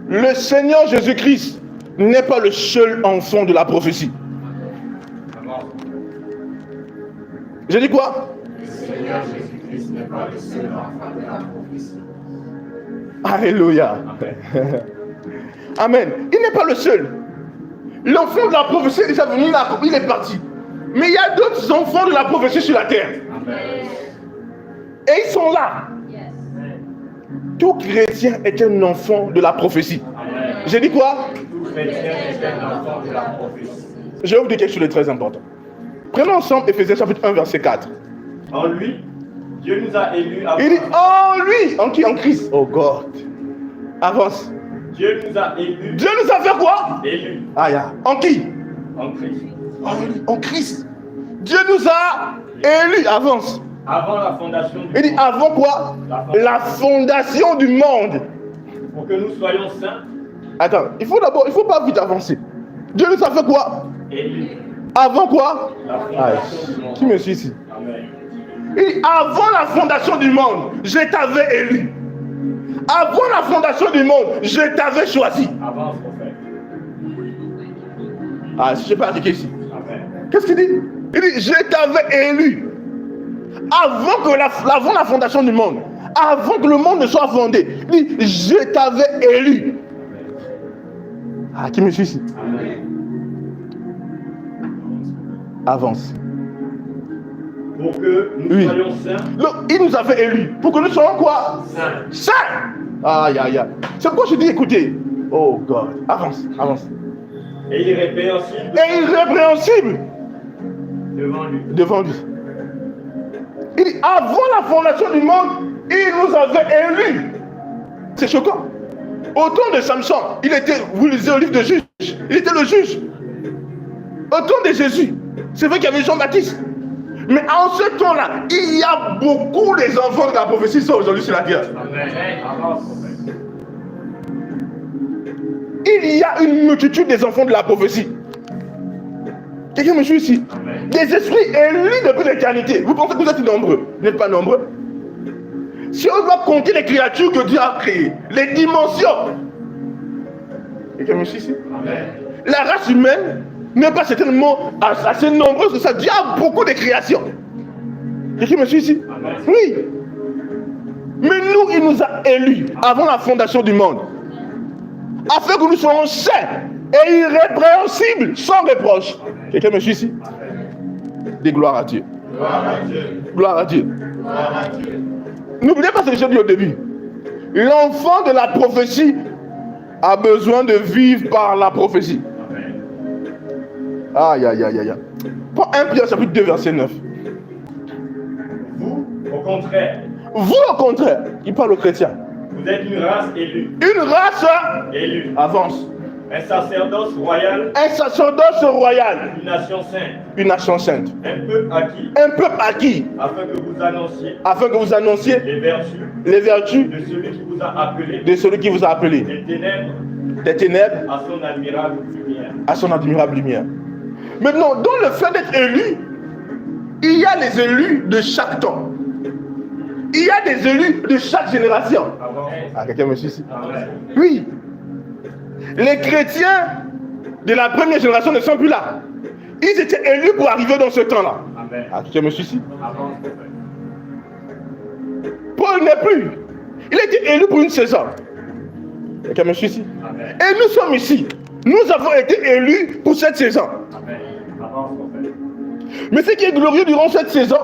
Le Seigneur Jésus-Christ n'est pas le seul enfant de la prophétie. J'ai dit quoi? Le Seigneur Jésus-Christ n'est pas le seul enfant de la prophétie. Alléluia. Amen. Il n'est pas le seul. L'enfant de la prophétie est déjà venu, il est parti. Mais il y a d'autres enfants de la prophétie sur la terre. Amen. Et ils sont là. Tout chrétien est un enfant de la prophétie. Amen. J'ai dit quoi? Tout chrétien est un enfant de la prophétie. Je vais vous dire quelque chose de très important. Prenons ensemble Éphésiens chapitre 1 verset 4. En lui, Dieu nous a élus avant. Il dit en lui, en qui? En Christ. Oh God. Avance. Dieu nous a élus. Dieu nous a fait quoi? Élus Ah, yeah. En qui? en Christ. En Christ. Dieu nous a élus. Avance. Avant la fondation du Il dit monde. avant quoi? La fondation du monde. Pour que nous soyons saints, Attends, il faut pas vite avancer. Dieu nous a fait quoi? élus. Avant quoi? La fondation du monde. Qui me suit ici? Amen. Il dit avant la fondation du monde, je t'avais élu. Avant la fondation du monde, je t'avais choisi. Avant ce prophète. Ah, je ne sais pas appliquer ici. Amen. Qu'est-ce qu'il dit? Il dit, je t'avais élu. Avant la fondation du monde, avant que le monde ne soit fondé, il dit, je t'avais élu. Ah, qui me suit ici? Amen. Avance. Pour que nous Oui. soyons saints. Donc, il nous avait élus. Pour que nous soyons quoi? Saints. Saints. Aïe, aïe, aïe. C'est pourquoi je dis, écoutez. Oh God. Avance, avance. Et irrépréhensibles Et irrépréhensible devant lui. devant lui. Il dit, avant la fondation du monde, il nous avait élus. C'est choquant. Au temps de Samson, il était, vous lisez au livre de Juge, il était le juge. Au temps de Jésus, c'est vrai qu'il y avait Jean-Baptiste. Mais en ce temps-là, il y a beaucoup des enfants de la prophétie qui sont aujourd'hui sur la terre. Amen. Avant ce prophète. Il y a une multitude des enfants de la prophétie. Quelqu'un me suit ici? Amen. Des esprits élus depuis l'éternité. Vous pensez que vous êtes nombreux? Vous n'êtes pas nombreux? Si on doit compter les créatures que Dieu a créées, les dimensions. Quelqu'un me suit ici? Amen. La race humaine n'est pas certainement assez nombreuse que ça. Dieu a beaucoup de créations. Quelqu'un me suit ici? Amen. Oui. Mais nous, il nous a élus avant la fondation du monde, afin que nous soyons saints et irrépréhensibles, sans reproche. Quelqu'un me suit ici? Dis gloire à Dieu. Gloire à Dieu. Gloire à Dieu. Gloire à Dieu. N'oubliez pas ce que j'ai dit au début. L'enfant de la prophétie a besoin de vivre par la prophétie. Amen. Aïe, aïe, aïe, aïe. Prends 1 Pierre chapitre 2 verset 9. Vous, au contraire, Vous au contraire, il parle aux chrétiens. vous êtes une race élue. Une race Élue. avance. Un sacerdoce royal. Un sacerdoce royal. Une nation sainte. Une nation sainte. Un peuple acquis. Un peuple acquis. Afin que vous annonciez Afin que vous annonciez les vertus les vertus de celui qui vous a appelé de celui qui vous a appelé des ténèbres des ténèbres à son admirable lumière. à son admirable lumière. Maintenant, dans le fait d'être élu, il y a les élus de chaque temps. Il y a des élus de chaque génération. Avant. Ah, quelqu'un me suit ici? Amen. Oui. Les chrétiens de la première génération ne sont plus là. Ils étaient élus pour arriver dans ce temps-là. Amen. Ah, quelqu'un me suit ici? Avant ce prophète. Paul n'est plus. Il a été élu pour une saison. Quelqu'un me suit ici? Amen. Et nous sommes ici. Nous avons été élus pour cette saison. Amen. Avant ce prophète. Mais ce qui est glorieux durant cette saison,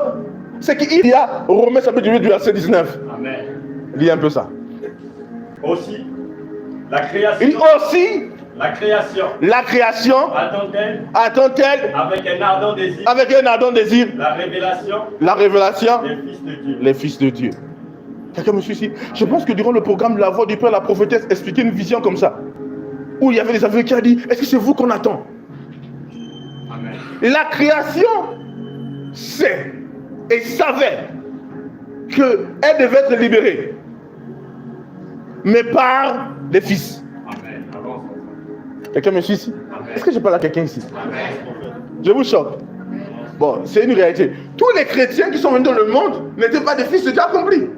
c'est qu'il y a Romains chapitre 8 verset 19. Amen. Lis un peu ça. Aussi, la Il création. dit aussi, La création. la création Attend-elle attend-elle avec un ardent désir avec un ardent désir la révélation la révélation des fils de Dieu. les fils de Dieu. Quelqu'un me suit ici? Je pense que durant le programme La Voix du Père, la prophétesse expliquait une vision comme ça, où il y avait des aveugles qui a dit, est-ce que c'est vous qu'on attend? Amen. La création sait et savait qu'elle devait être libérée, mais par les fils. Amen. Avant ce prophète. Quelqu'un me suit ici? Est-ce que je parle à quelqu'un ici? Amen. Je vous choque. Bon, c'est une réalité. Tous les chrétiens qui sont venus dans le monde n'étaient pas des fils de Dieu accomplis.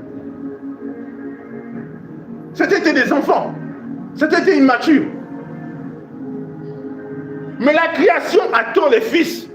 C'était des enfants. C'était immature. Mais la création attend les fils.